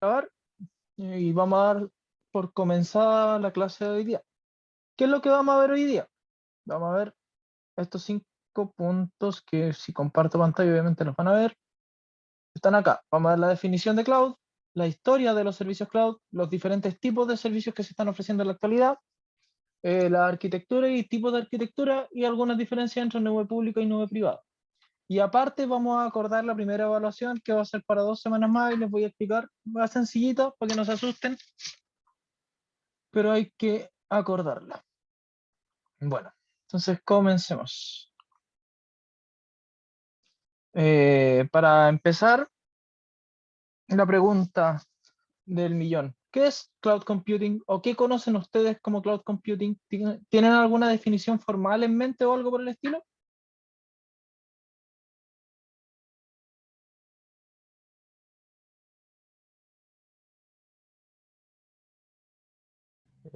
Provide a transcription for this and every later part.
grabar y vamos a dar por comenzada la clase de hoy día. ¿Qué es lo que vamos a ver hoy día? Vamos a ver estos 5 puntos que si comparto pantalla obviamente los van a ver. Están acá. Vamos a ver la definición de cloud, la historia de los servicios cloud, los diferentes tipos de servicios que se están ofreciendo en la actualidad, la arquitectura y tipos de arquitectura y algunas diferencias entre nube pública y nube privada. Y aparte vamos a acordar la primera evaluación que va a ser para 2 semanas más y les voy a explicar, va sencillita para que no se asusten, pero hay que acordarla. Bueno, entonces comencemos. Para empezar, la pregunta del millón. ¿Qué es cloud computing o qué conocen ustedes como cloud computing? ¿Tienen alguna definición formal en mente o algo por el estilo?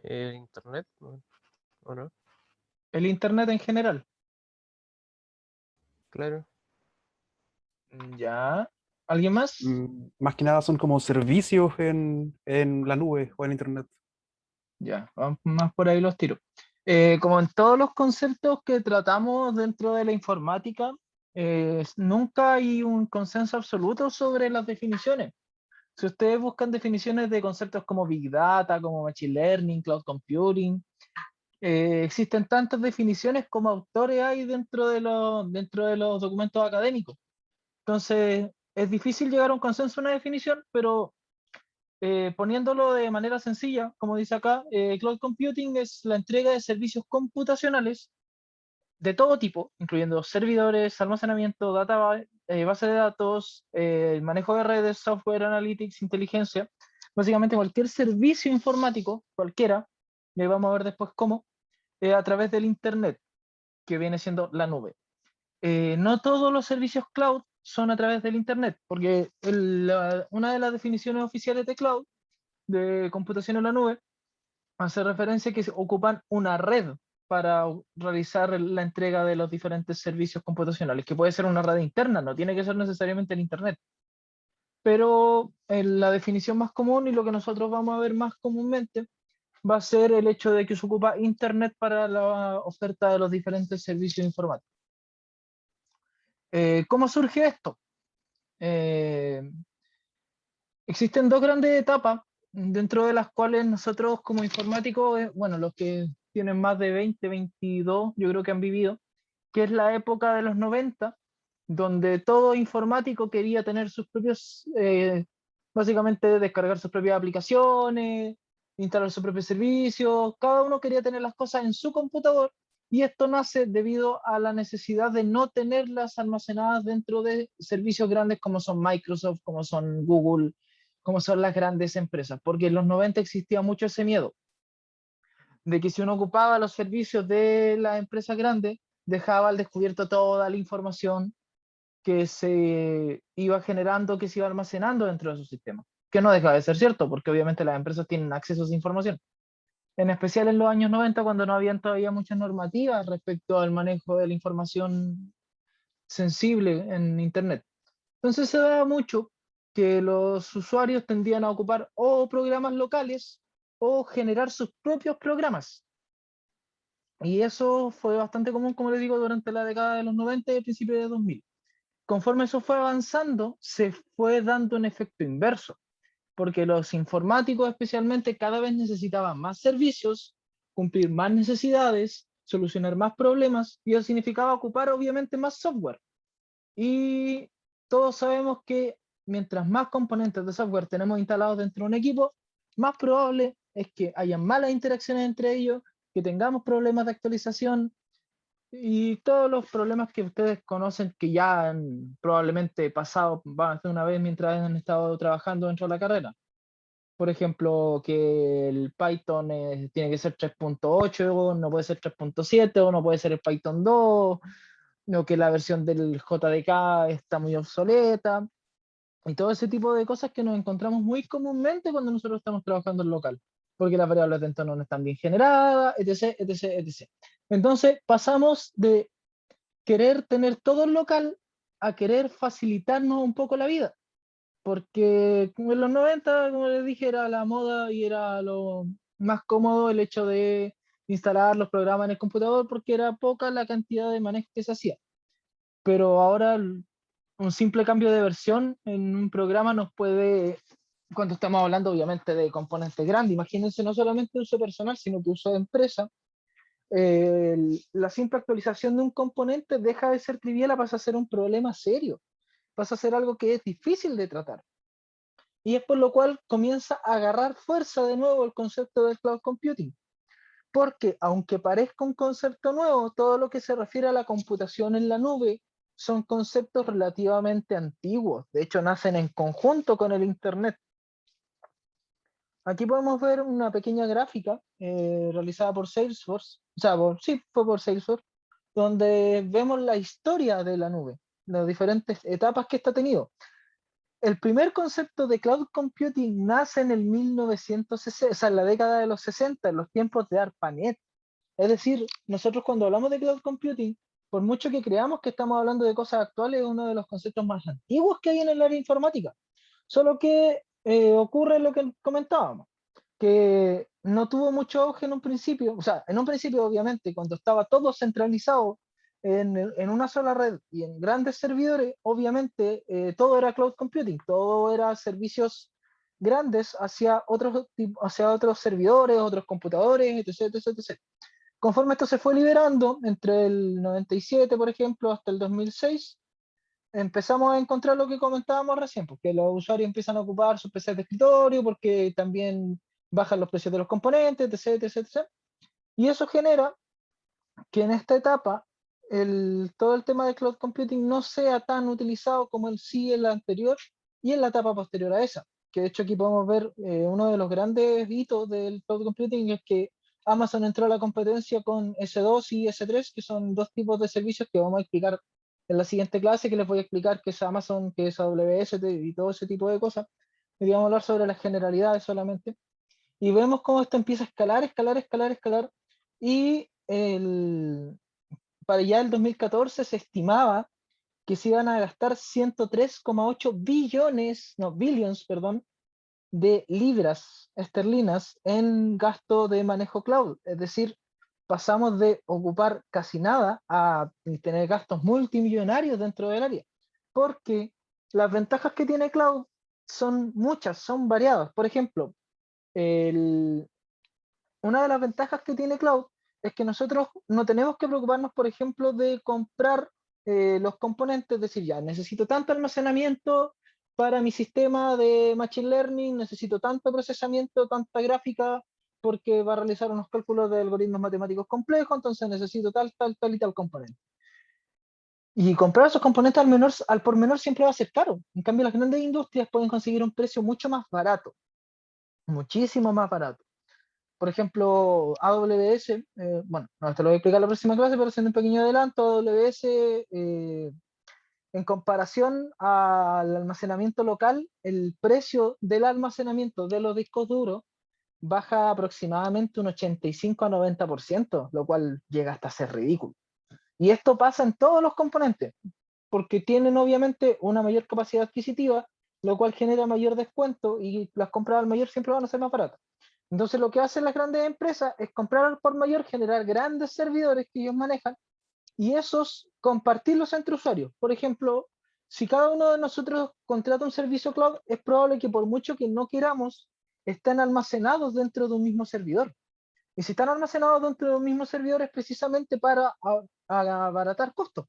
Internet, ¿o no? El Internet en general. Claro. Ya. ¿Alguien más? Más que nada son como servicios en la nube o en internet. Ya, vamos más por ahí los tiros. Como en todos los conceptos que tratamos dentro de la informática, nunca hay un consenso absoluto sobre las definiciones. Si ustedes buscan definiciones de conceptos como Big Data, como Machine Learning, Cloud Computing, existen tantas definiciones como autores hay dentro de los documentos académicos. Entonces, es difícil llegar a un consenso, una definición, pero poniéndolo de manera sencilla, como dice acá, Cloud Computing es la entrega de servicios computacionales de todo tipo, incluyendo servidores, almacenamiento, base de datos, el manejo de redes, software, analytics, inteligencia, básicamente cualquier servicio informático, cualquiera, y ahí vamos a ver después cómo, a través del Internet, que viene siendo la nube. No todos los servicios cloud son a través del Internet, porque una de las definiciones oficiales de cloud, de computación en la nube, hace referencia a que se ocupan una red para realizar la entrega de los diferentes servicios computacionales, que puede ser una red interna, no tiene que ser necesariamente el Internet. Pero la definición más común y lo que nosotros vamos a ver más comúnmente va a ser el hecho de que se ocupa Internet para la oferta de los diferentes servicios informáticos. ¿Cómo surge esto? Existen 2 grandes etapas dentro de las cuales nosotros como informáticos, bueno, los que tienen más de 20, 22, yo creo que han vivido, que es la época de los 90, donde todo informático quería tener sus propios, básicamente descargar sus propias aplicaciones, instalar sus propios servicios, cada uno quería tener las cosas en su computador, y esto nace debido a la necesidad de no tenerlas almacenadas dentro de servicios grandes como son Microsoft, como son Google, como son las grandes empresas, porque en los 90 existía mucho ese miedo de que si uno ocupaba los servicios de las empresas grandes, dejaba al descubierto toda la información que se iba generando, que se iba almacenando dentro de su sistema, que no deja de ser cierto, porque obviamente las empresas tienen acceso a esa información, en especial en los años 90, cuando no habían todavía muchas normativas respecto al manejo de la información sensible en Internet. Entonces se daba mucho que los usuarios tendían a ocupar o programas locales o generar sus propios programas. Y eso fue bastante común, como les digo, durante la década de los 90 y el principio de 2000. Conforme eso fue avanzando, se fue dando un efecto inverso, porque los informáticos especialmente cada vez necesitaban más servicios, cumplir más necesidades, solucionar más problemas, y eso significaba ocupar obviamente más software. Y todos sabemos que mientras más componentes de software tenemos instalados dentro de un equipo, más probable es que haya malas interacciones entre ellos, que tengamos problemas de actualización y todos los problemas que ustedes conocen que ya han probablemente pasado más de una vez mientras han estado trabajando dentro de la carrera. Por ejemplo, que el Python tiene que ser 3.8, no puede ser 3.7 o no puede ser el Python 2, o que la versión del JDK está muy obsoleta, y todo ese tipo de cosas que nos encontramos muy comúnmente cuando nosotros estamos trabajando en local, porque las variables de entorno no están bien generadas, etc, etc, etc. Entonces pasamos de querer tener todo en local a querer facilitarnos un poco la vida, porque en los 90, como les dije, era la moda y era lo más cómodo el hecho de instalar los programas en el computador porque era poca la cantidad de manejo que se hacía. Pero ahora un simple cambio de versión en un programa nos puede, cuando estamos hablando obviamente de componentes grandes, imagínense no solamente uso personal, sino que uso de empresa, la simple actualización de un componente deja de ser trivial, pasa a ser un problema serio, pasa a ser algo que es difícil de tratar. Y es por lo cual comienza a agarrar fuerza de nuevo el concepto del cloud computing. Porque aunque parezca un concepto nuevo, todo lo que se refiere a la computación en la nube son conceptos relativamente antiguos. De hecho, nacen en conjunto con el Internet. Aquí podemos ver una pequeña gráfica realizada por Salesforce, o sea, sí, fue por Salesforce, donde vemos la historia de la nube, las diferentes etapas que esta ha tenido. El primer concepto de cloud computing nace en el 1960, o sea, en la década de los 60, en los tiempos de ARPANET. Es decir, nosotros cuando hablamos de cloud computing, por mucho que creamos que estamos hablando de cosas actuales, es uno de los conceptos más antiguos que hay en el área informática. Solo que ocurre lo que comentábamos, que no tuvo mucho auge en un principio, o sea, en un principio obviamente, cuando estaba todo centralizado en una sola red y en grandes servidores, obviamente todo era cloud computing, todo era servicios grandes hacia otros servidores, otros computadores, etc, etc, etc. Conforme esto se fue liberando, entre el 97, por ejemplo, hasta el 2006, empezamos a encontrar lo que comentábamos recién, porque los usuarios empiezan a ocupar sus PCs de escritorio, porque también bajan los precios de los componentes, etc, etc, etc. Y eso genera que en esta etapa todo el tema de cloud computing no sea tan utilizado como el sí en la anterior y en la etapa posterior a esa. Que de hecho aquí podemos ver uno de los grandes hitos del cloud computing es que Amazon entró a la competencia con S2 y S3, que son dos tipos de servicios que vamos a explicar en la siguiente clase, que les voy a explicar qué es Amazon, qué es AWS y todo ese tipo de cosas. Y vamos a hablar sobre las generalidades solamente. Y vemos cómo esto empieza a escalar, escalar, escalar, escalar. Y para ya el 2014 se estimaba que se iban a gastar 103,8 billones, no, billions, perdón, de libras esterlinas en gasto de manejo cloud. Es decir, pasamos de ocupar casi nada a tener gastos multimillonarios dentro del área. Porque las ventajas que tiene cloud son muchas, son variadas. Por ejemplo, una de las ventajas que tiene cloud es que nosotros no tenemos que preocuparnos, por ejemplo, de comprar los componentes, es decir, ya necesito tanto almacenamiento para mi sistema de Machine Learning, necesito tanto procesamiento, tanta gráfica, porque va a realizar unos cálculos de algoritmos matemáticos complejos, entonces necesito tal, tal, tal y tal componente. Y comprar esos componentes al por menor siempre va a ser caro. En cambio, las grandes industrias pueden conseguir un precio mucho más barato, muchísimo más barato. Por ejemplo, AWS, bueno, no, te lo voy a explicar en la próxima clase, pero haciendo un pequeño adelanto, AWS, en comparación al almacenamiento local, el precio del almacenamiento de los discos duros baja aproximadamente un 85 a 90%, lo cual llega hasta ser ridículo. Y esto pasa en todos los componentes, porque tienen obviamente una mayor capacidad adquisitiva, lo cual genera mayor descuento y las compras al mayor siempre van a ser más baratas. Entonces lo que hacen las grandes empresas es comprar al por mayor, generar grandes servidores que ellos manejan y esos compartirlos entre usuarios. Por ejemplo, si cada uno de nosotros contrata un servicio cloud, es probable que por mucho que no queramos, estén almacenados dentro de un mismo servidor. Y si están almacenados dentro de un mismo servidor es precisamente para abaratar costos.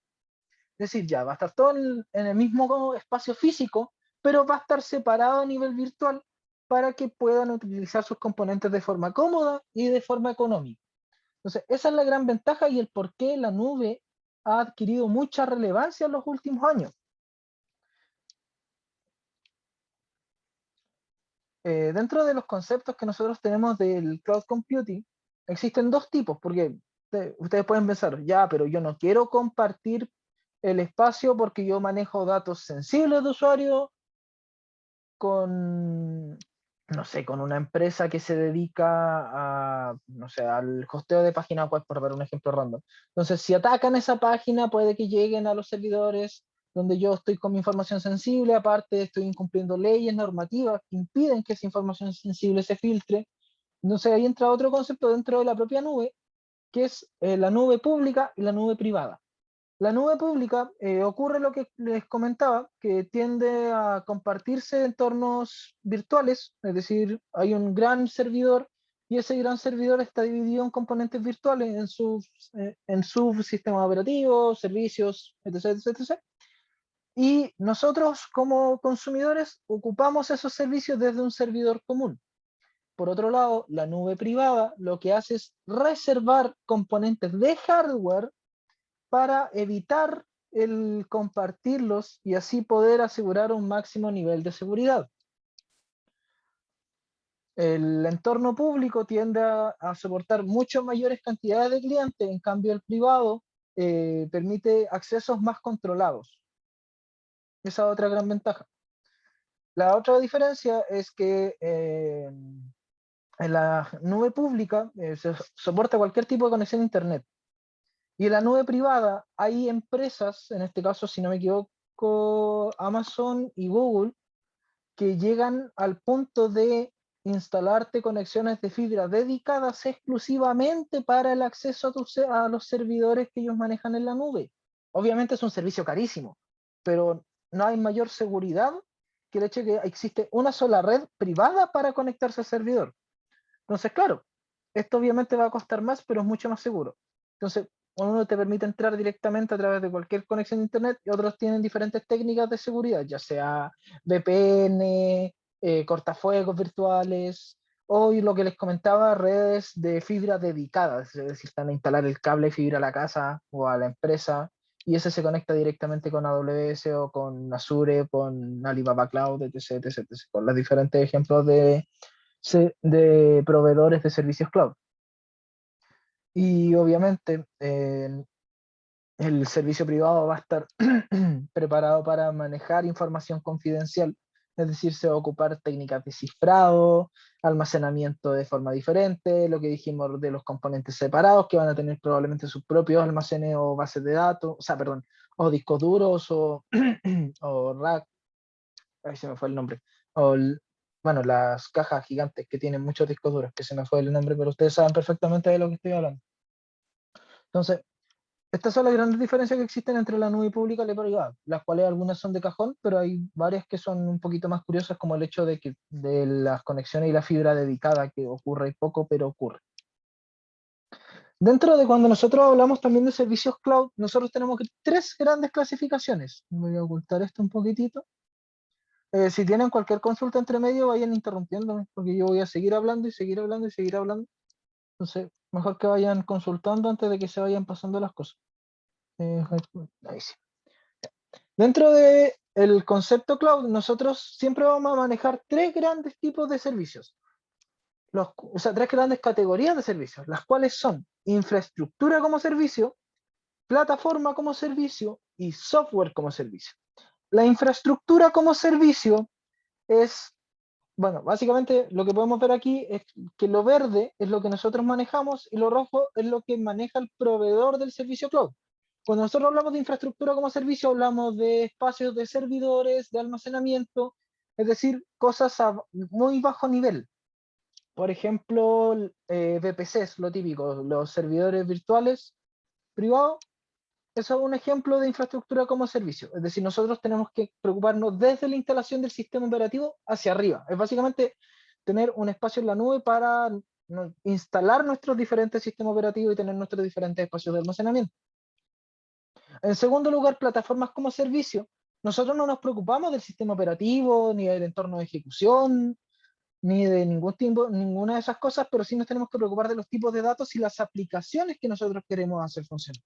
Es decir, ya va a estar todo en el mismo espacio físico, pero va a estar separado a nivel virtual para que puedan utilizar sus componentes de forma cómoda y de forma económica. Entonces, esa es la gran ventaja y el por qué la nube ha adquirido mucha relevancia en los últimos años. Dentro de los conceptos que nosotros tenemos del cloud computing, existen dos tipos, porque ustedes pueden pensar, ya, pero yo no quiero compartir el espacio porque yo manejo datos sensibles de usuario con, no sé, con una empresa que se dedica a, no sé, al hosteo de páginas web, por dar un ejemplo random. Entonces, si atacan esa página, puede que lleguen a los servidores donde yo estoy con mi información sensible, aparte estoy incumpliendo leyes normativas que impiden que esa información sensible se filtre. Entonces ahí entra otro concepto dentro de la propia nube, que es la nube pública y la nube privada. La nube pública ocurre lo que les comentaba, que tiende a compartirse entornos virtuales, es decir, hay un gran servidor y ese gran servidor está dividido en componentes virtuales, en subsistemas operativos, servicios, etc, etc. Y nosotros como consumidores ocupamos esos servicios desde un servidor común. Por otro lado, la nube privada lo que hace es reservar componentes de hardware para evitar el compartirlos y así poder asegurar un máximo nivel de seguridad. El entorno público tiende a soportar mucho mayores cantidades de clientes, en cambio el privado permite accesos más controlados. Esa es otra gran ventaja. La otra diferencia es que en la nube pública se soporta cualquier tipo de conexión a internet. Y en la nube privada hay empresas, en este caso, si no me equivoco, Amazon y Google, que llegan al punto de instalarte conexiones de fibra dedicadas exclusivamente para el acceso a los servidores que ellos manejan en la nube. Obviamente es un servicio carísimo, pero no hay mayor seguridad que el hecho de que existe una sola red privada para conectarse al servidor. Entonces, claro, esto obviamente va a costar más, pero es mucho más seguro. Entonces, uno te permite entrar directamente a través de cualquier conexión a internet y otros tienen diferentes técnicas de seguridad, ya sea VPN, cortafuegos virtuales, o lo que les comentaba, redes de fibra dedicadas, es decir, están a instalar el cable de fibra a la casa o a la empresa, y ese se conecta directamente con AWS o con Azure, con Alibaba Cloud, etc, etc, etc, con los diferentes ejemplos de proveedores de servicios cloud. Y obviamente el servicio privado va a estar preparado para manejar información confidencial, es decir, se va a ocupar técnicas de cifrado, almacenamiento de forma diferente, lo que dijimos de los componentes separados, que van a tener probablemente sus propios almacenes o bases de datos, o sea, perdón, o discos duros o, o rack, ahí se me fue el nombre, o bueno, las cajas gigantes que tienen muchos discos duros, que se me fue el nombre, pero ustedes saben perfectamente de lo que estoy hablando. Entonces, estas son las grandes diferencias que existen entre la nube pública y la privada, las cuales algunas son de cajón, pero hay varias que son un poquito más curiosas, como el hecho de que de las conexiones y la fibra dedicada, que ocurre poco, pero ocurre. Dentro de cuando nosotros hablamos también de servicios cloud, nosotros tenemos tres grandes clasificaciones. Voy a ocultar esto un poquitito. Si tienen cualquier consulta entre medio, vayan interrumpiéndome, porque yo voy a seguir hablando y seguir hablando y seguir hablando. Entonces, mejor que vayan consultando antes de que se vayan pasando las cosas. Ahí sí. Dentro del concepto cloud, nosotros siempre vamos a manejar tres grandes tipos de servicios. O sea, tres grandes categorías de servicios, las cuales son infraestructura como servicio, plataforma como servicio y software como servicio. La infraestructura como servicio es, bueno, básicamente lo que podemos ver aquí es que lo verde es lo que nosotros manejamos y lo rojo es lo que maneja el proveedor del servicio cloud. Cuando nosotros hablamos de infraestructura como servicio, hablamos de espacios de servidores, de almacenamiento, es decir, cosas a muy bajo nivel. Por ejemplo, VPCs, lo típico, los servidores virtuales privados. Eso es un ejemplo de infraestructura como servicio. Es decir, nosotros tenemos que preocuparnos desde la instalación del sistema operativo hacia arriba. Es básicamente tener un espacio en la nube para instalar nuestros diferentes sistemas operativos y tener nuestros diferentes espacios de almacenamiento. En segundo lugar, plataformas como servicio. Nosotros no nos preocupamos del sistema operativo, ni del entorno de ejecución, ni de ninguna de esas cosas, pero sí nos tenemos que preocupar de los tipos de datos y las aplicaciones que nosotros queremos hacer funcionar.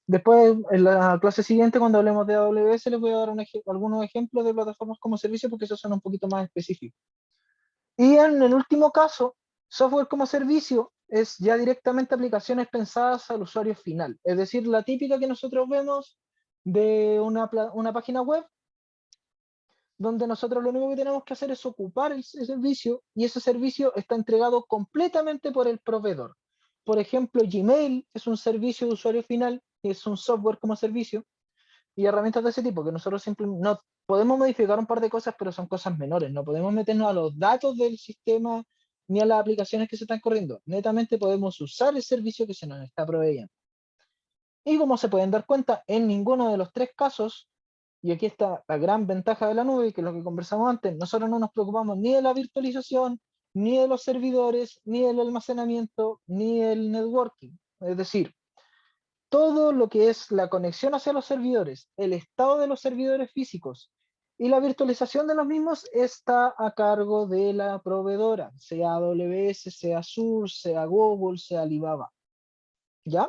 Después, en la clase siguiente, cuando hablemos de AWS, les voy a dar algunos ejemplos de plataformas como servicio, porque esos son un poquito más específicos. Y en el último caso, software como servicio es ya directamente aplicaciones pensadas al usuario final. Es decir, la típica que nosotros vemos de una página web, donde nosotros lo único que tenemos que hacer es ocupar el servicio y ese servicio está entregado completamente por el proveedor. Por ejemplo, Gmail es un servicio de usuario final, es un software como servicio, y herramientas de ese tipo, que nosotros simplemente no podemos modificar un par de cosas, pero son cosas menores. No podemos meternos a los datos del sistema ni a las aplicaciones que se están corriendo. Netamente podemos usar el servicio que se nos está proveyendo. Y como se pueden dar cuenta, en ninguno de los tres casos, y aquí está la gran ventaja de la nube, que es lo que conversamos antes, nosotros no nos preocupamos ni de la virtualización, ni de los servidores, ni del almacenamiento, ni del networking. Es decir, todo lo que es la conexión hacia los servidores, el estado de los servidores físicos y la virtualización de los mismos está a cargo de la proveedora, sea AWS, sea Azure, sea Google, sea Alibaba. ¿Ya?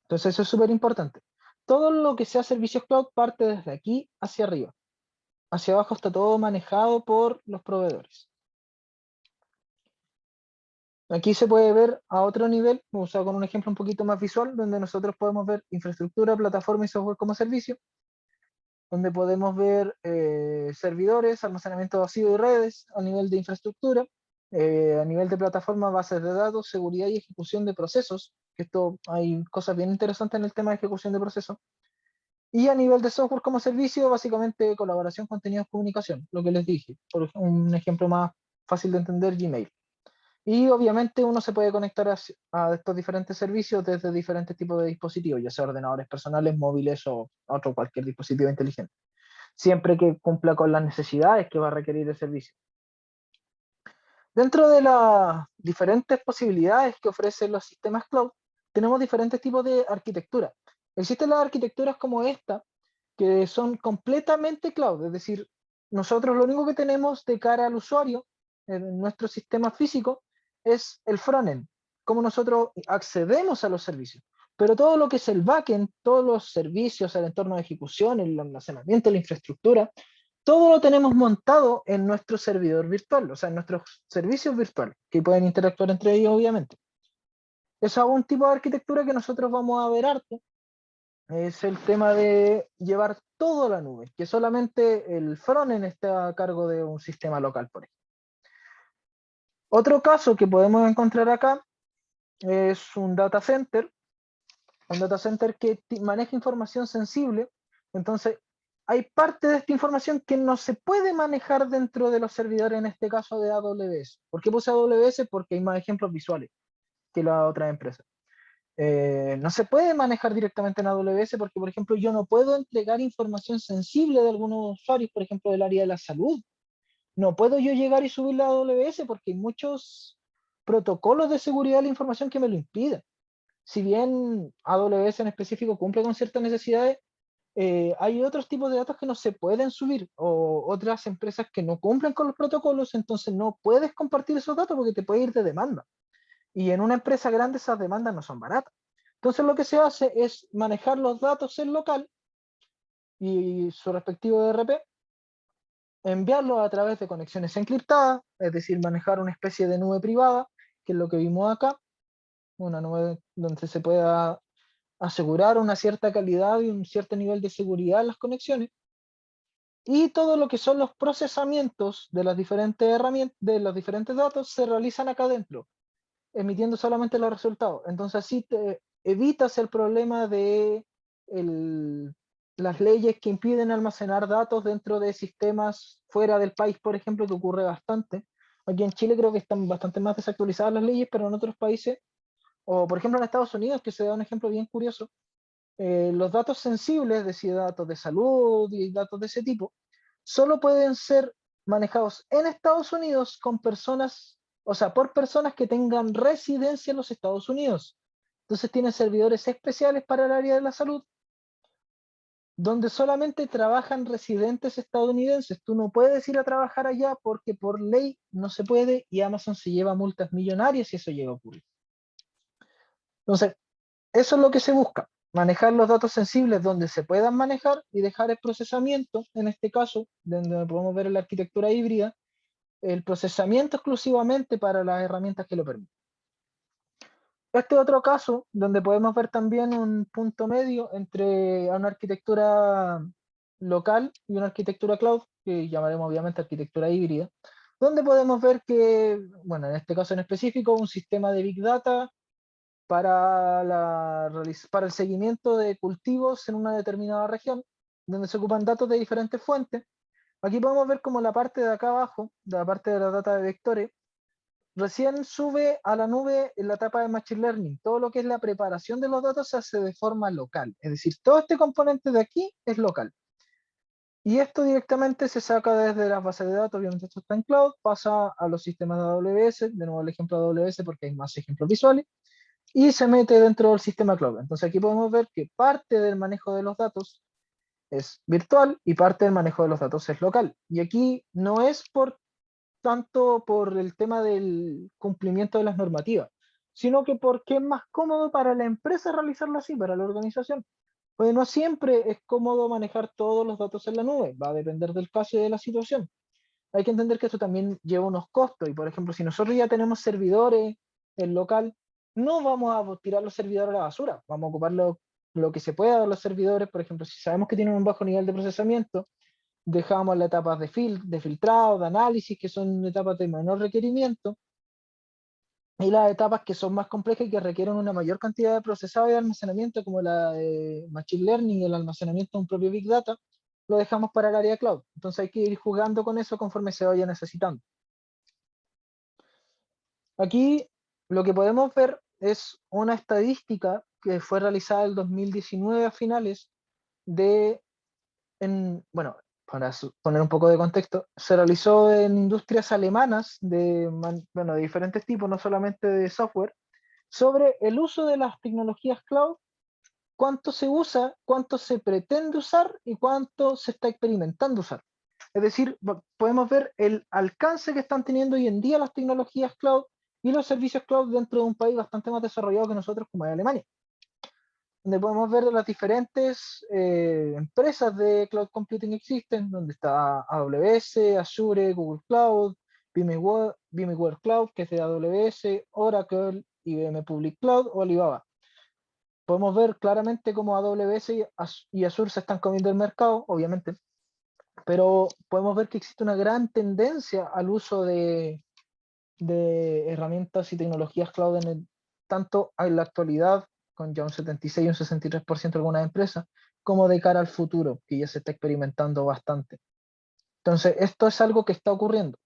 Entonces eso es súper importante. Todo lo que sea servicios cloud parte desde aquí hacia arriba. Hacia abajo está todo manejado por los proveedores. Aquí se puede ver a otro nivel, vamos a con un ejemplo un poquito más visual, donde nosotros podemos ver infraestructura, plataforma y software como servicio, donde podemos ver servidores, almacenamiento vacío y redes a nivel de infraestructura, a nivel de plataforma, bases de datos, seguridad y ejecución de procesos, que esto hay cosas bien interesantes en el tema de ejecución de procesos, y a nivel de software como servicio, básicamente colaboración, contenidos, comunicación, lo que les dije, por un ejemplo más fácil de entender, Gmail. Y obviamente uno se puede conectar a estos diferentes servicios desde diferentes tipos de dispositivos, ya sea ordenadores personales, móviles o otro cualquier dispositivo inteligente, siempre que cumpla con las necesidades que va a requerir el servicio. Dentro de las diferentes posibilidades que ofrecen los sistemas cloud, tenemos diferentes tipos de arquitectura. Existen las arquitecturas como esta, que son completamente cloud, es decir, nosotros lo único que tenemos de cara al usuario en nuestro sistema físico es el frontend, cómo nosotros accedemos a los servicios. Pero todo lo que es el backend, todos los servicios, el entorno de ejecución, el almacenamiento, la infraestructura, todo lo tenemos montado en nuestro servidor virtual, o sea, en nuestros servicios virtuales, que pueden interactuar entre ellos, obviamente. Es un tipo de arquitectura que nosotros vamos a ver harto, es el tema de llevar todo a la nube, que solamente el frontend está a cargo de un sistema local, por ejemplo. Otro caso que podemos encontrar acá es un data center que maneja información sensible. Entonces, hay parte de esta información que no se puede manejar dentro de los servidores, en este caso de AWS. ¿Por qué puse AWS? Porque hay más ejemplos visuales que la otra empresa. No se puede manejar directamente en AWS porque, por ejemplo, yo no puedo entregar información sensible de algunos usuarios, por ejemplo, del área de la salud. No puedo yo llegar y subirla a AWS porque hay muchos protocolos de seguridad de la información que me lo impiden. Si bien AWS en específico cumple con ciertas necesidades, hay otros tipos de datos que no se pueden subir o otras empresas que no cumplen con los protocolos, entonces no puedes compartir esos datos porque te puede ir de demanda. Y en una empresa grande esas demandas no son baratas. Entonces lo que se hace es manejar los datos en local y su respectivo ERP, enviarlos a través de conexiones encriptadas, es decir, manejar una especie de nube privada, que es lo que vimos acá, una nube donde se pueda asegurar una cierta calidad y un cierto nivel de seguridad en las conexiones, y todo lo que son los procesamientos de las diferentes herramientas, de los diferentes datos, se realizan acá adentro, emitiendo solamente los resultados. Entonces así te evitas el problema de las leyes que impiden almacenar datos dentro de sistemas fuera del país, por ejemplo, que ocurre bastante. Aquí en Chile creo que están bastante más desactualizadas las leyes, pero en otros países, o por ejemplo en Estados Unidos, que se da un ejemplo bien curioso, los datos sensibles, es decir, datos de salud y datos de ese tipo, solo pueden ser manejados en Estados Unidos con personas, o sea, por personas que tengan residencia en los Estados Unidos. Entonces tienen servidores especiales para el área de la salud, donde solamente trabajan residentes estadounidenses. Tú no puedes ir a trabajar allá porque por ley no se puede y Amazon se lleva multas millonarias si eso llega a ocurrir. Entonces, eso es lo que se busca, manejar los datos sensibles donde se puedan manejar y dejar el procesamiento, en este caso, donde podemos ver la arquitectura híbrida, el procesamiento exclusivamente para las herramientas que lo permiten. Este otro caso, donde podemos ver también un punto medio entre una arquitectura local y una arquitectura cloud, que llamaremos obviamente arquitectura híbrida, donde podemos ver que, bueno, en este caso en específico, un sistema de Big Data para el seguimiento de cultivos en una determinada región, donde se ocupan datos de diferentes fuentes. Aquí podemos ver como la parte de acá abajo, de la parte de la data de vectores, recién sube a la nube en la etapa de Machine Learning. Todo lo que es la preparación de los datos se hace de forma local. Es decir, todo este componente de aquí es local. Y esto directamente se saca desde las bases de datos, obviamente esto está en cloud, pasa a los sistemas de AWS, de nuevo el ejemplo de AWS porque hay más ejemplos visuales, y se mete dentro del sistema cloud. Entonces aquí podemos ver que parte del manejo de los datos es virtual y parte del manejo de los datos es local. Y aquí no es tanto por el tema del cumplimiento de las normativas, sino que porque es más cómodo para la empresa realizarlo así, para la organización. Pues no siempre es cómodo manejar todos los datos en la nube, va a depender del caso y de la situación. Hay que entender que esto también lleva unos costos y, por ejemplo, si nosotros ya tenemos servidores en local, no vamos a tirar los servidores a la basura, vamos a ocupar lo que se pueda de los servidores. Por ejemplo, si sabemos que tienen un bajo nivel de procesamiento, dejamos las etapas de filtrado, de análisis, que son etapas de menor requerimiento, y las etapas que son más complejas y que requieren una mayor cantidad de procesado y de almacenamiento, como la de Machine Learning y el almacenamiento de un propio Big Data, lo dejamos para el área cloud. Entonces hay que ir jugando con eso conforme se vaya necesitando. Aquí lo que podemos ver es una estadística que fue realizada el 2019 a finales bueno, para poner un poco de contexto, se realizó en industrias alemanas bueno, de diferentes tipos, no solamente de software, sobre el uso de las tecnologías cloud, cuánto se usa, cuánto se pretende usar y cuánto se está experimentando usar. Es decir, podemos ver el alcance que están teniendo hoy en día las tecnologías cloud y los servicios cloud dentro de un país bastante más desarrollado que nosotros, como es Alemania, donde podemos ver las diferentes empresas de cloud computing existen, donde está AWS, Azure, Google Cloud, VMware Cloud, que es de AWS, Oracle, IBM Public Cloud o Alibaba. Podemos ver claramente cómo AWS y Azure se están comiendo el mercado, obviamente, pero podemos ver que existe una gran tendencia al uso de herramientas y tecnologías cloud tanto en la actualidad, con ya un 76 y un 63% de algunas empresas, como de cara al futuro, que ya se está experimentando bastante. Entonces, esto es algo que está ocurriendo.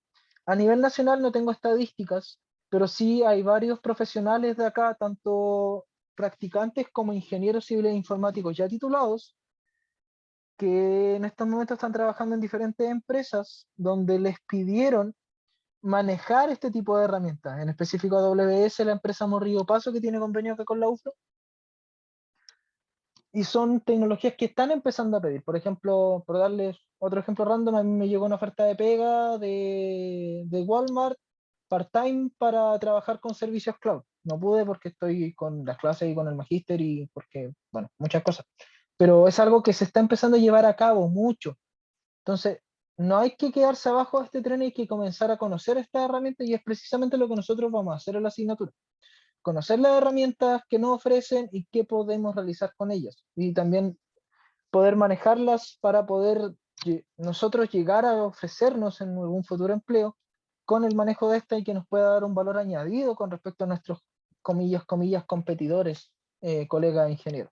A nivel nacional no tengo estadísticas, pero sí hay varios profesionales de acá, tanto practicantes como ingenieros civiles informáticos ya titulados, que en estos momentos están trabajando en diferentes empresas donde les pidieron manejar este tipo de herramientas, en específico AWS, la empresa Morrillo Paso, que tiene convenio acá con la UFRO, y son tecnologías que están empezando a pedir. Por ejemplo, por darles otro ejemplo random, a mí me llegó una oferta de pega de Walmart part-time para trabajar con servicios cloud. No pude porque estoy con las clases y con el magíster y porque, bueno, muchas cosas. Pero es algo que se está empezando a llevar a cabo mucho. Entonces, no hay que quedarse abajo de este tren, hay que comenzar a conocer esta herramienta y es precisamente lo que nosotros vamos a hacer en la asignatura. Conocer las herramientas que nos ofrecen y qué podemos realizar con ellas. Y también poder manejarlas para poder nosotros llegar a ofrecernos en algún futuro empleo con el manejo de esta y que nos pueda dar un valor añadido con respecto a nuestros, comillas, competidores, colegas ingenieros.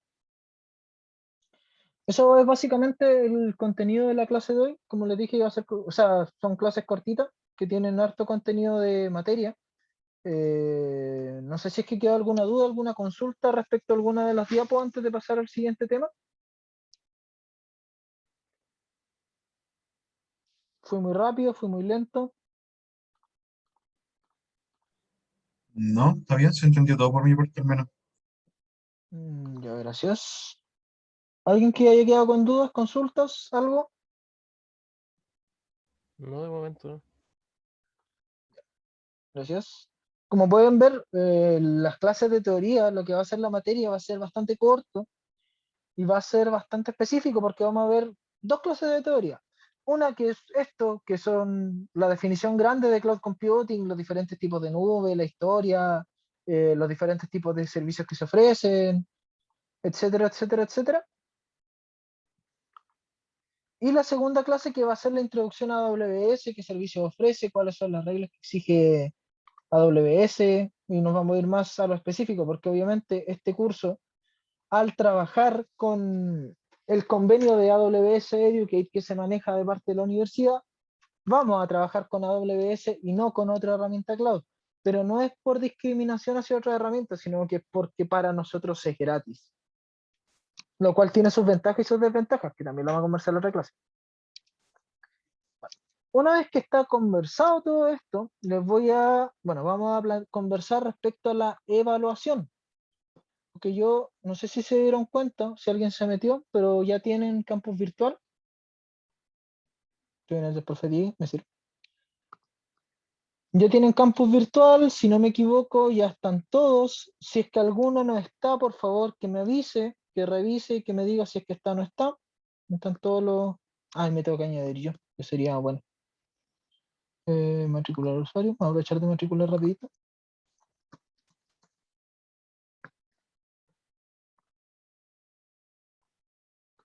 Eso es básicamente el contenido de la clase de hoy. Como les dije, son clases cortitas que tienen harto contenido de materia. No sé si es que queda alguna duda, alguna consulta respecto a alguna de las diapos antes de pasar al siguiente tema. Fui muy rápido, fui muy lento. No, está bien, se entendió todo por mi parte al menos. Ya, gracias. ¿Alguien que haya quedado con dudas, consultas, algo? No, de momento no. Gracias. Como pueden ver, las clases de teoría, lo que va a ser la materia, va a ser bastante corto y va a ser bastante específico porque vamos a ver dos clases de teoría. Una que es esto, que son la definición grande de cloud computing, los diferentes tipos de nube, la historia, los diferentes tipos de servicios que se ofrecen, etcétera, etcétera, etcétera. Y la segunda clase que va a ser la introducción a AWS, qué servicios ofrece, cuáles son las reglas que exige AWS, y nos vamos a ir más a lo específico, porque obviamente este curso, al trabajar con el convenio de AWS Educate que se maneja de parte de la universidad, vamos a trabajar con AWS y no con otra herramienta cloud. Pero no es por discriminación hacia otra herramienta, sino que es porque para nosotros es gratis. Lo cual tiene sus ventajas y sus desventajas, que también lo vamos a conversar en la otra clase. Una vez que está conversado todo esto, vamos a conversar respecto a la evaluación. Porque yo no sé si se dieron cuenta, si alguien se metió, pero ya tienen campus virtual. Estoy en el de Profetí, me sirve. Ya tienen campus virtual, si no me equivoco, ya están todos. Si es que alguno no está, por favor, que me avise, que revise y que me diga si es que está o no está. Están todos los... Ay, me tengo que añadir yo, que sería bueno. Matricular usuario, vamos a aprovechar de matricular rapidito.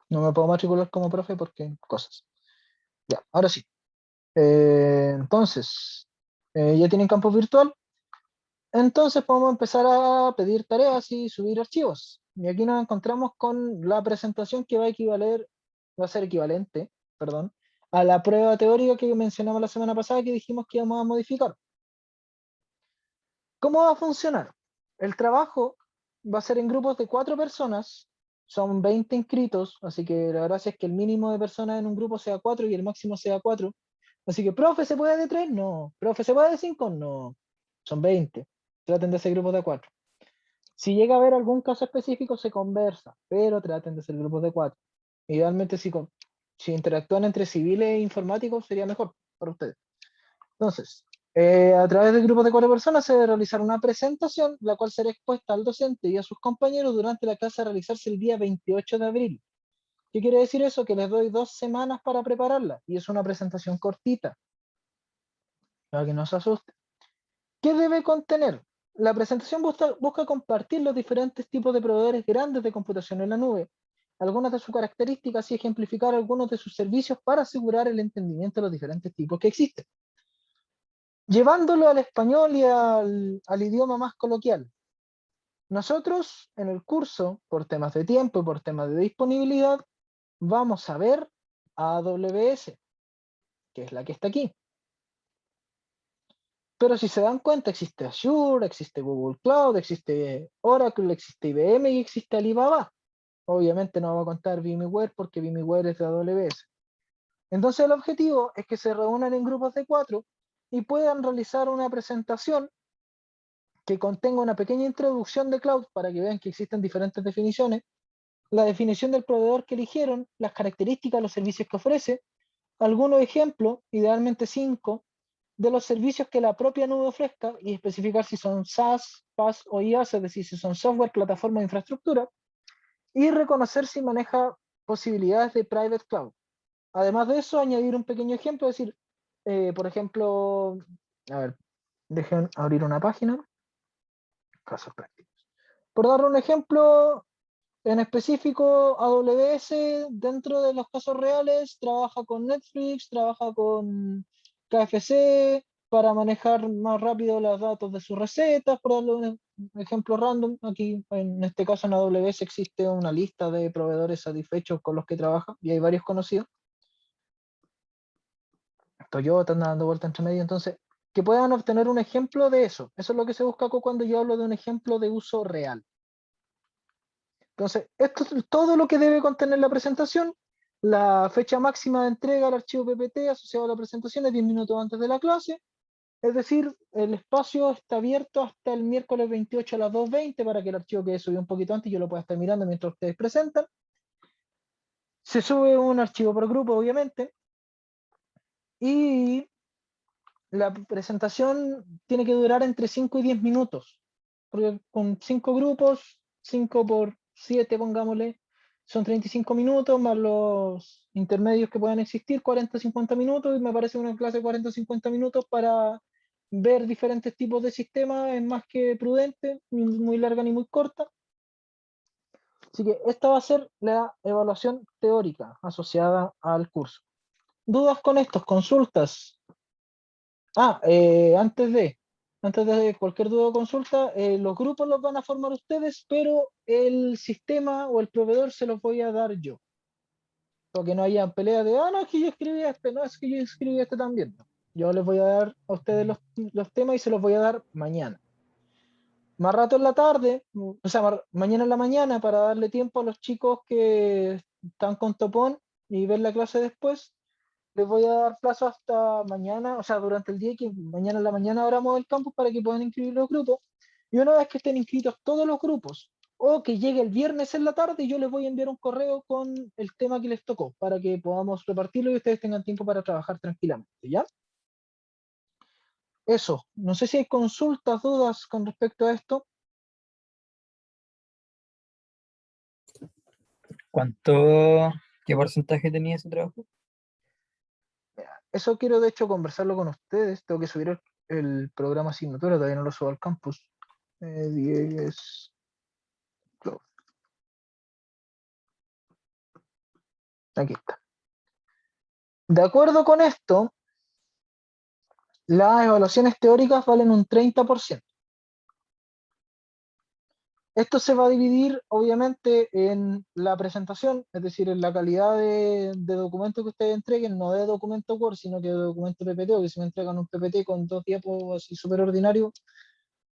No me puedo matricular como profe porque cosas. Ya, ahora sí. Entonces, ya tienen campus virtual. Entonces podemos empezar a pedir tareas y subir archivos. Y aquí nos encontramos con la presentación que va a ser equivalente, perdón, a la prueba teórica que mencionamos la semana pasada que dijimos que íbamos a modificar. ¿Cómo va a funcionar? El trabajo va a ser en grupos de 4 personas, son 20 inscritos, así que la gracia es que el mínimo de personas en un grupo sea 4 y el máximo sea 4. Así que, profe, ¿se puede de 3? No. ¿Profe, se puede de 5? No. Son 20. Traten de ser grupos de 4. Si llega a haber algún caso específico, se conversa, pero traten de ser grupos de 4. Idealmente, si interactúan entre civiles e informáticos, sería mejor para ustedes. Entonces, a través del grupo de 4 personas se debe realizar una presentación, la cual será expuesta al docente y a sus compañeros durante la clase a realizarse el día 28 de abril. ¿Qué quiere decir eso? Que les doy 2 semanas para prepararla, y es una presentación cortita, para que no se asusten. ¿Qué debe contener? La presentación busca compartir los diferentes tipos de proveedores grandes de computación en la nube, algunas de sus características y ejemplificar algunos de sus servicios para asegurar el entendimiento de los diferentes tipos que existen. Llevándolo al español y al idioma más coloquial. Nosotros en el curso, por temas de tiempo y por temas de disponibilidad, vamos a ver AWS, que es la que está aquí. Pero si se dan cuenta, existe Azure, existe Google Cloud, existe Oracle, existe IBM y existe Alibaba. Obviamente no va a contar VMware porque VMware es de AWS. Entonces el objetivo es que se reúnan en grupos de 4 y puedan realizar una presentación que contenga una pequeña introducción de cloud para que vean que existen diferentes definiciones, la definición del proveedor que eligieron, las características, los servicios que ofrece, algunos ejemplos, idealmente 5, de los servicios que la propia nube ofrezca y especificar si son SaaS, PaaS o IaaS, es decir, si son software, plataforma o infraestructura, y reconocer si maneja posibilidades de private cloud. Además de eso, añadir un pequeño ejemplo, es decir, por ejemplo, a ver, dejen abrir una página, casos prácticos. Por dar un ejemplo, en específico, AWS, dentro de los casos reales, trabaja con Netflix, trabaja con KFC, para manejar más rápido los datos de sus recetas, por darle un ejemplo random. Aquí, en este caso, en AWS existe una lista de proveedores satisfechos con los que trabaja, y hay varios conocidos. Toyota anda dando vuelta entre medio, entonces, que puedan obtener un ejemplo de eso. Eso es lo que se busca cuando yo hablo de un ejemplo de uso real. Entonces, esto es todo lo que debe contener la presentación. La fecha máxima de entrega al archivo PPT asociado a la presentación es 10 minutos antes de la clase. Es decir, el espacio está abierto hasta el miércoles 28 a las 2:20 para que el archivo quede subido un poquito antes y yo lo pueda estar mirando mientras ustedes presentan. Se sube un archivo por grupo, obviamente. Y la presentación tiene que durar entre 5 y 10 minutos. Porque con 5 grupos, 5 por 7, pongámosle, son 35 minutos, más los intermedios que puedan existir, 40 50 minutos, y me parece una clase de 40 50 minutos para ver diferentes tipos de sistemas es más que prudente, ni muy larga ni muy corta. Así que esta va a ser la evaluación teórica asociada al curso. ¿Dudas con estos? ¿Consultas? Antes de, antes de cualquier duda o consulta, los grupos los van a formar ustedes, pero el sistema o el proveedor se los voy a dar yo. Para que no haya pelea de, no, es que yo escribí este, no, es que yo escribí este también. No. Yo les voy a dar a ustedes los temas y se los voy a dar mañana. Más rato en la tarde, o sea, mañana en la mañana, para darle tiempo a los chicos que están con Topón y ver la clase después, les voy a dar plazo hasta mañana, o sea, durante el día, que mañana en la mañana abramos el campus para que puedan inscribir los grupos. Y una vez que estén inscritos todos los grupos, o que llegue el viernes en la tarde, yo les voy a enviar un correo con el tema que les tocó, para que podamos repartirlo y ustedes tengan tiempo para trabajar tranquilamente, ¿ya? Eso, no sé si hay consultas, dudas con respecto a esto. ¿Qué porcentaje tenía ese trabajo? Eso quiero de hecho conversarlo con ustedes. Tengo que subir el programa asignatura, todavía no lo subo al campus. 10. Aquí está. De acuerdo con esto, las evaluaciones teóricas valen un 30%. Esto se va a dividir obviamente en la presentación, es decir, en la calidad de documento que ustedes entreguen, no de documento Word, sino que de documento PPT, o que si me entregan un PPT con 2 diapos así súper ordinario,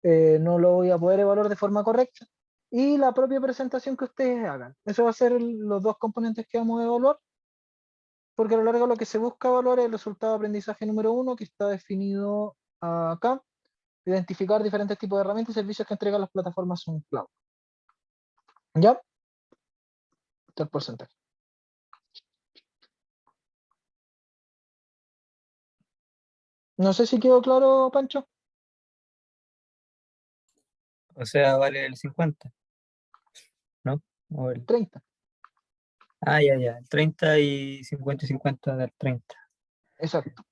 no lo voy a poder evaluar de forma correcta. Y la propia presentación que ustedes hagan. Eso va a ser los dos componentes que vamos a evaluar, porque a lo largo lo que se busca evaluar es el resultado de aprendizaje número 1, que está definido acá: identificar diferentes tipos de herramientas y servicios que entregan las plataformas en cloud. ¿Ya? Está el porcentaje. No sé si quedó claro, Pancho. O sea, vale el 50, ¿no? O el... 30. ya. El 30 y 50 del 30. Exacto.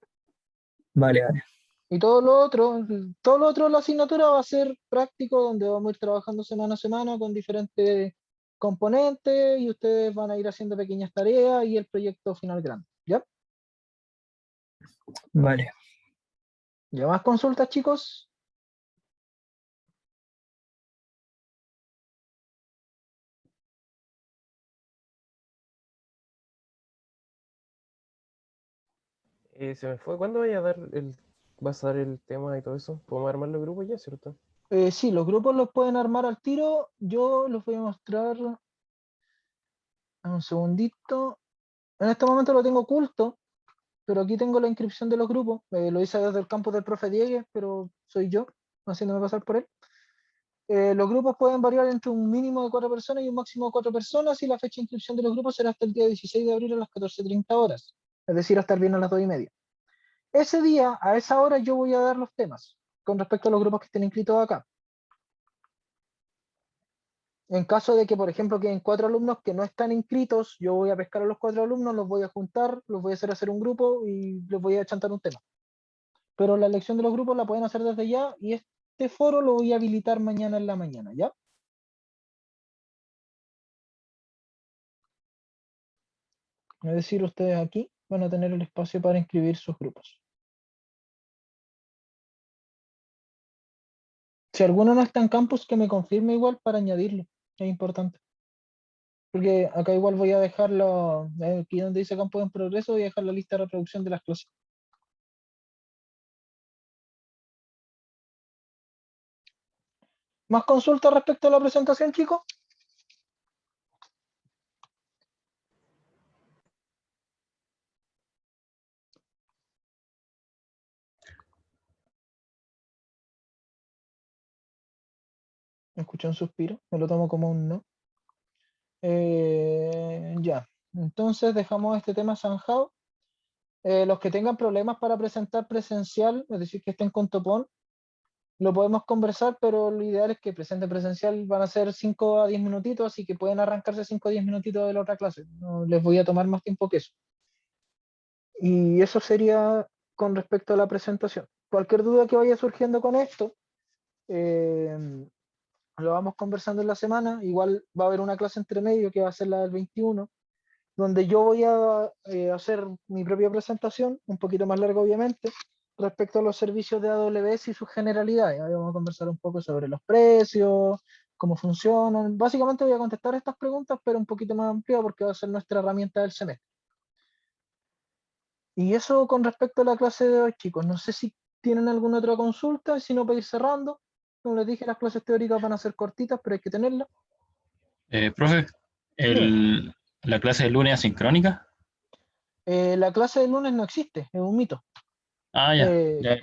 Vale, vale. Y todo lo otro de la asignatura va a ser práctico, donde vamos a ir trabajando semana a semana con diferentes componentes y ustedes van a ir haciendo pequeñas tareas y el proyecto final grande. ¿Ya? Vale. ¿Ya más consultas, chicos? Se me fue. ¿Cuándo vas a dar el tema y todo eso? ¿Podemos armar los grupos ya, cierto? Sí, los grupos los pueden armar al tiro. Yo los voy a mostrar un segundito. En este momento lo tengo oculto, pero aquí tengo la inscripción de los grupos. Lo hice desde el campus del profe Diegues, pero soy yo, haciéndome pasar por él. Los grupos pueden variar entre un mínimo de 4 personas y un máximo de 4 personas, y la fecha de inscripción de los grupos será hasta el día 16 de abril a las 14:30 horas, es decir, hasta el viernes a las 2:30. Ese día, a esa hora, yo voy a dar los temas con respecto a los grupos que estén inscritos acá. En caso de que, por ejemplo, queden 4 alumnos que no están inscritos, yo voy a pescar a los 4 alumnos, los voy a juntar, los voy a hacer un grupo y les voy a chantar un tema. Pero la elección de los grupos la pueden hacer desde ya, y este foro lo voy a habilitar mañana en la mañana, ¿ya? Es decir, ustedes aquí van a tener el espacio para inscribir sus grupos. Si alguno no está en campus, que me confirme igual para añadirlo. Es importante. Porque acá igual voy a dejarlo, aquí donde dice campus en progreso, voy a dejar la lista de reproducción de las clases. ¿Más consultas respecto a la presentación, chicos? Escuché un suspiro, me lo tomo como un no. Ya, entonces dejamos este tema zanjado. Los que tengan problemas para presentar presencial, es decir, que estén con topón, lo podemos conversar, pero lo ideal es que presenten presencial. Van a ser 5 a 10 minutitos, así que pueden arrancarse 5 a 10 minutitos de la otra clase. No les voy a tomar más tiempo que eso. Y eso sería con respecto a la presentación. Cualquier duda que vaya surgiendo con esto, eh, lo vamos conversando en la semana. Igual va a haber una clase entre medio que va a ser la del 21, donde yo voy a hacer mi propia presentación, un poquito más larga obviamente, respecto a los servicios de AWS y sus generalidades. Ahí vamos a conversar un poco sobre los precios, cómo funcionan. Básicamente voy a contestar estas preguntas, pero un poquito más amplio porque va a ser nuestra herramienta del semestre. Y eso con respecto a la clase de hoy, chicos. No sé si tienen alguna otra consulta, si no para ir cerrando. Como les dije, las clases teóricas van a ser cortitas, pero hay que tenerlas. Profe, Dime. la clase de lunes asincrónica. La clase de lunes no existe, es un mito. Ah, ya, ya.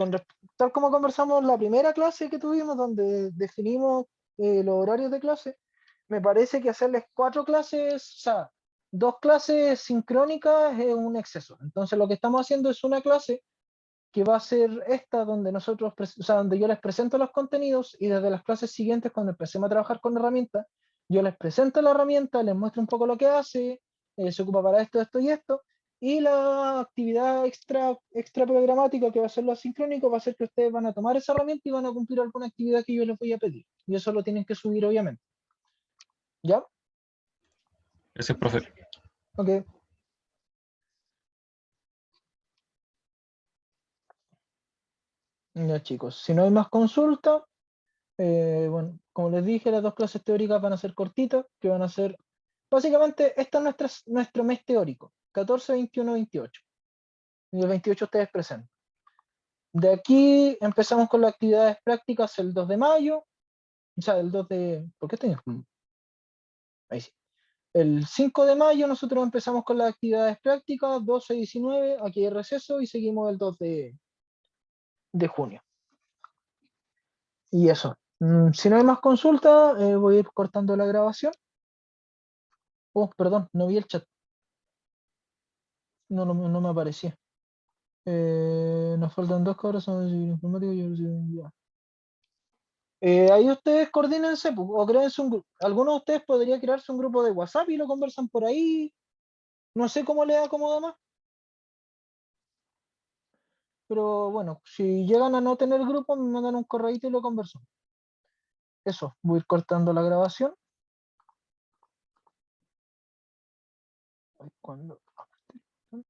Tal como conversamos la primera clase que tuvimos, donde definimos los horarios de clase, me parece que hacerles 4 clases, o sea, 2 clases sincrónicas es un exceso. Entonces lo que estamos haciendo es una clase que va a ser esta, donde nosotros, o sea, donde yo les presento los contenidos y desde las clases siguientes, cuando empecemos a trabajar con la herramienta, yo les presento la herramienta, les muestro un poco lo que hace, se ocupa para esto, esto y esto, y la actividad extra programática que va a ser lo asincrónico va a ser que ustedes van a tomar esa herramienta y van a cumplir alguna actividad que yo les voy a pedir. Y eso lo tienen que subir, obviamente. ¿Ya? Gracias, profe. Ok. Ya, chicos, si no hay más consultas, bueno, como les dije, las 2 clases teóricas van a ser cortitas, que van a ser, básicamente, este es nuestro mes teórico, 14, 21, 28. Y el 28 ustedes presentan. De aquí empezamos con las actividades prácticas el 2 de mayo, o sea, el 2 de, ¿por qué estoy en- Ahí sí. El 5 de mayo nosotros empezamos con las actividades prácticas, 12 y 19, aquí hay receso y seguimos el 2 de junio. Y eso. Si no hay más consultas, voy a ir cortando la grabación. Oh, perdón, no vi el chat. No me aparecía. Nos faltan 2 cabros, son informáticos y ya. Ahí ustedes coordínense, pues, o créense un grupo. Alguno de ustedes podría crearse un grupo de WhatsApp y lo conversan por ahí. No sé cómo les acomoda más. Pero bueno, si llegan a no tener grupo, me mandan un correíto y lo conversan. Eso, voy a ir cortando la grabación. Ay, ¿cuándo?